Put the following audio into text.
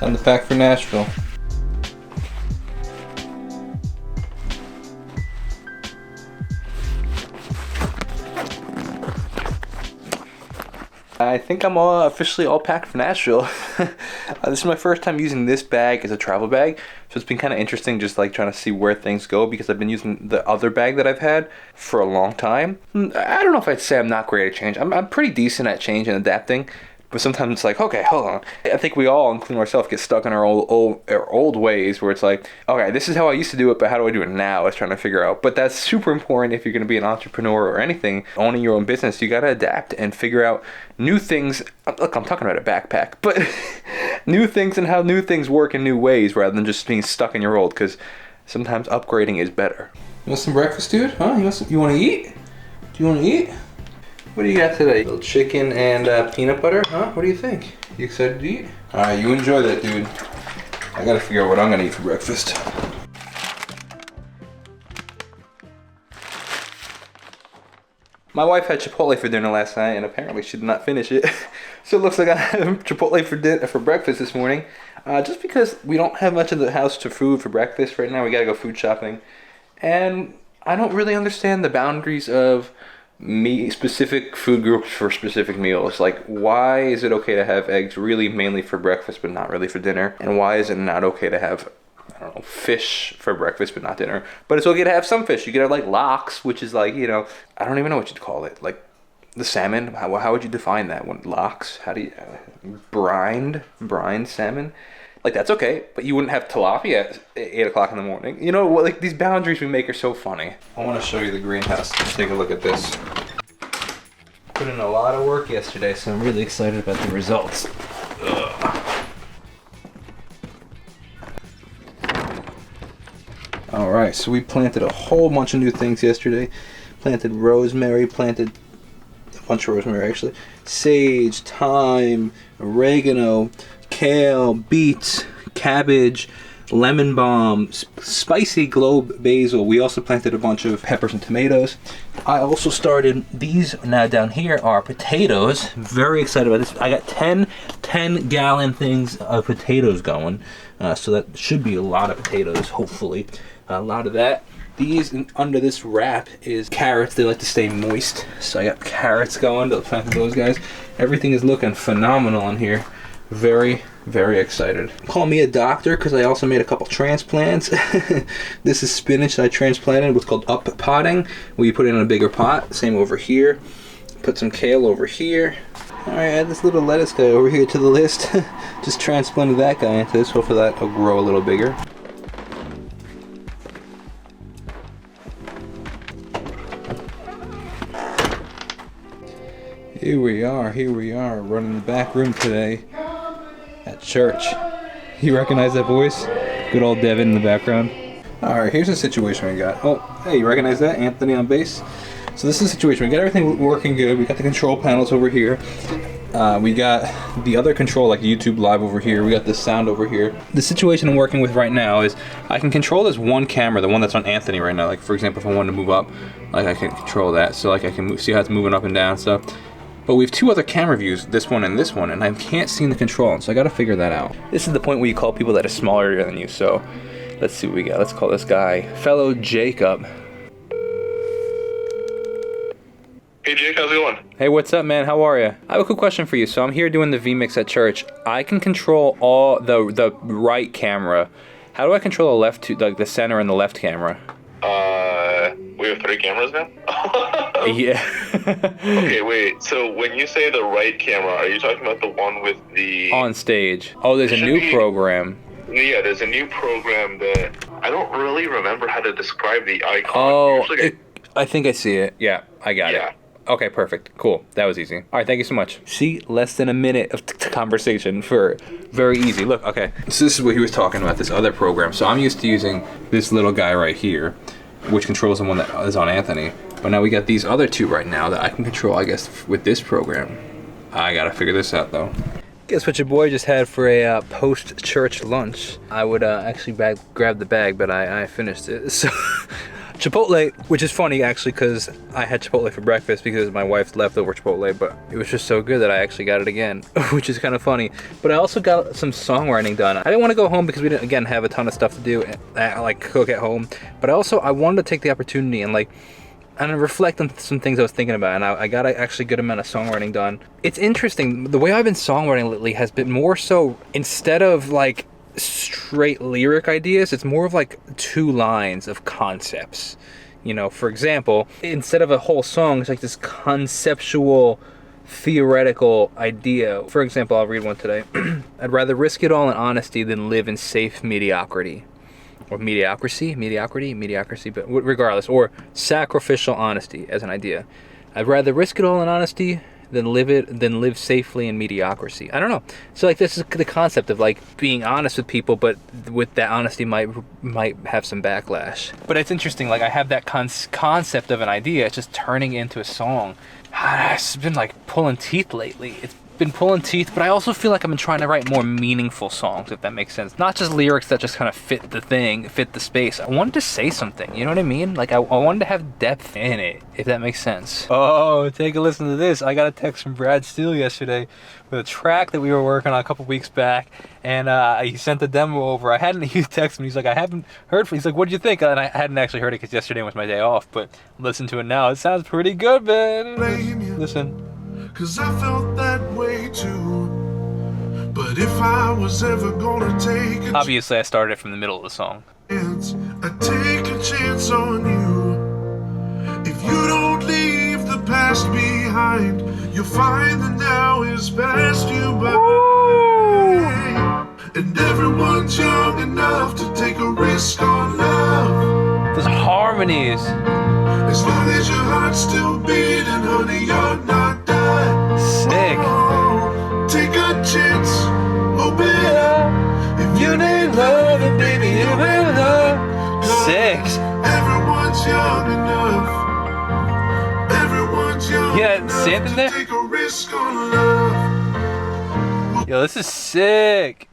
Time to pack for Nashville. I think I'm officially all packed for Nashville. This is my first time using this bag as a travel bag, so it's been kind of interesting just like trying to see where things go because I've been using the other bag that I've had for a long time. I don't know if I'd say I'm not great at change. I'm pretty decent at change and adapting. But sometimes it's like, okay, hold on. I think we all, including ourselves, get stuck in our old ways where it's like, okay, this is how I used to do it, but how do I do it now? It's trying to figure out. But that's super important if you're going to be an entrepreneur or anything, owning your own business. You got to adapt and figure out new things. Look, I'm talking about a backpack, but new things and how new things work in new ways rather than just being stuck in your old, because sometimes upgrading is better. You want some breakfast, dude? Huh? You want to eat? Do you want to eat? What do you got today? A little chicken and peanut butter, huh? What do you think? You excited to eat? Alright, you enjoy that, dude. I gotta figure out what I'm gonna eat for breakfast. My wife had Chipotle for dinner last night, and apparently she did not finish it. So it looks like I have Chipotle for breakfast this morning. Just because we don't have much in the house to food for breakfast right now, we gotta go food shopping. And I don't really understand the boundaries of specific food groups for specific meals. Like, why is it okay to have eggs really mainly for breakfast but not really for dinner? And why is it not okay to have, I don't know, fish for breakfast but not dinner? But it's okay to have some fish. You could have like lox, which is like, you know, I don't even know what you'd call it. Like the salmon, how would you define that one? Lox? How do you, brined salmon? Like, that's okay, but you wouldn't have tilapia at 8 o'clock in the morning. You know, like, these boundaries we make are so funny. I want to show you the greenhouse. Let's take a look at this. Put in a lot of work yesterday, so I'm really excited about the results. Alright, so we planted a whole bunch of new things yesterday. Planted rosemary, planted a bunch of rosemary actually. Sage, thyme, oregano, kale, beets, cabbage, lemon balm, spicy globe basil. We also planted a bunch of peppers and tomatoes. I also started these. Now down here are potatoes. Very excited about this. I got 10 gallon things of potatoes going. So that should be a lot of potatoes, hopefully. A lot of that. These under this wrap is carrots. They like to stay moist. So I got carrots going. I'll plant those guys. Everything is looking phenomenal in here. Very, very excited. Call me a doctor because I also made a couple transplants. This is spinach that I transplanted. What's called up potting, where you put it in a bigger pot. Same over here. Put some kale over here. Alright, add this little lettuce guy over here to the list. Just transplanted that guy into this. Hopefully that will grow a little bigger. Here we are, running the back room today at church. You recognize that voice? Good old Devin in the background. Alright, here's the situation we got. Oh, hey, you recognize that? Anthony on bass. So this is the situation. We got everything working good. We got the control panels over here. We got the other control, like YouTube Live over here. We got the sound over here. The situation I'm working with right now is I can control this one camera, the one that's on Anthony right now. Like, for example, if I wanted to move up, like I can control that. So like I can see how it's moving up and down and stuff. But we have two other camera views, this one, and I can't see the control, so I gotta figure that out. This is the point where you call people that are smaller than you, so let's see what we got. Let's call this guy Fellow Jacob. Hey Jake, how's it going? Hey, what's up, man? How are you? I have a quick question for you. So I'm here doing the vMix at church. I can control all the right camera. How do I control the left, like the center and the left camera? We have 3 cameras now? Yeah. Okay, wait. So when you say the right camera, are you talking about the one with the... On stage. Oh, there's a new program. Yeah, there's a new program that... I don't really remember how to describe the icon. Oh, I think I see it. Yeah, I got it. Okay, perfect. Cool. That was easy. All right, thank you so much. See, less than a minute of conversation for very easy. Look, okay. So this is what he was talking about, this other program. So I'm used to using this little guy right here, which controls the one that is on Anthony. But now we got these other two right now that I can control, I guess, with this program. I gotta figure this out, though. Guess what your boy just had for a post-church lunch. I would actually grab the bag, but I finished it. So Chipotle, which is funny actually because I had Chipotle for breakfast because my wife's leftover Chipotle, but it was just so good that I actually got it again, which is kind of funny. But I also got some songwriting done. I didn't want to go home because we didn't, again, have a ton of stuff to do, like cook at home. But I wanted to take the opportunity and reflect on some things I was thinking about, and I got an actually good amount of songwriting done. It's interesting, the way I've been songwriting lately has been more so, instead of like straight lyric ideas, it's more of like 2 lines of concepts. You know, for example, instead of a whole song, it's like this conceptual, theoretical idea. For example, I'll read one today. I'd rather risk it all in honesty than live in safe mediocrity. Or mediocrity, but regardless, or sacrificial honesty as an idea. I'd rather risk it all in honesty than live safely in mediocrity. I don't know. So like this is the concept of like being honest with people, but with that honesty might have some backlash. But it's interesting. Like I have that concept of an idea. It's just turning into a song. It's been like pulling teeth lately. It's been pulling teeth, but I also feel like I've been trying to write more meaningful songs, if that makes sense. Not just lyrics that just kind of fit the space. I wanted to say something, you know what I mean? Like I wanted to have depth in it, if that makes sense. Oh, take a listen to this. I got a text from Brad Steele yesterday with a track that we were working on a couple weeks back, and he sent the demo over. He texted me, he's like, I haven't heard from you. He's like, what'd you think? And I hadn't actually heard it because yesterday was my day off, but listen to it now. It sounds pretty good, man. Listen. 'Cause I felt that way too. But if I was ever gonna take a Obviously I started it from the middle of the song. chance, I'd take a chance on you. If you don't leave the past behind, you'll find that now is past you by. And everyone's young enough to take a risk on love. There's harmonies. As long as your heart's still beating, honey, you're not done. Sick. Oh, take a chance, oh baby. If you need love, then baby, you will love. Sick. Everyone's young enough. Everyone's young Yeah, enough Santa to there? take a risk on love. Yo, this is sick.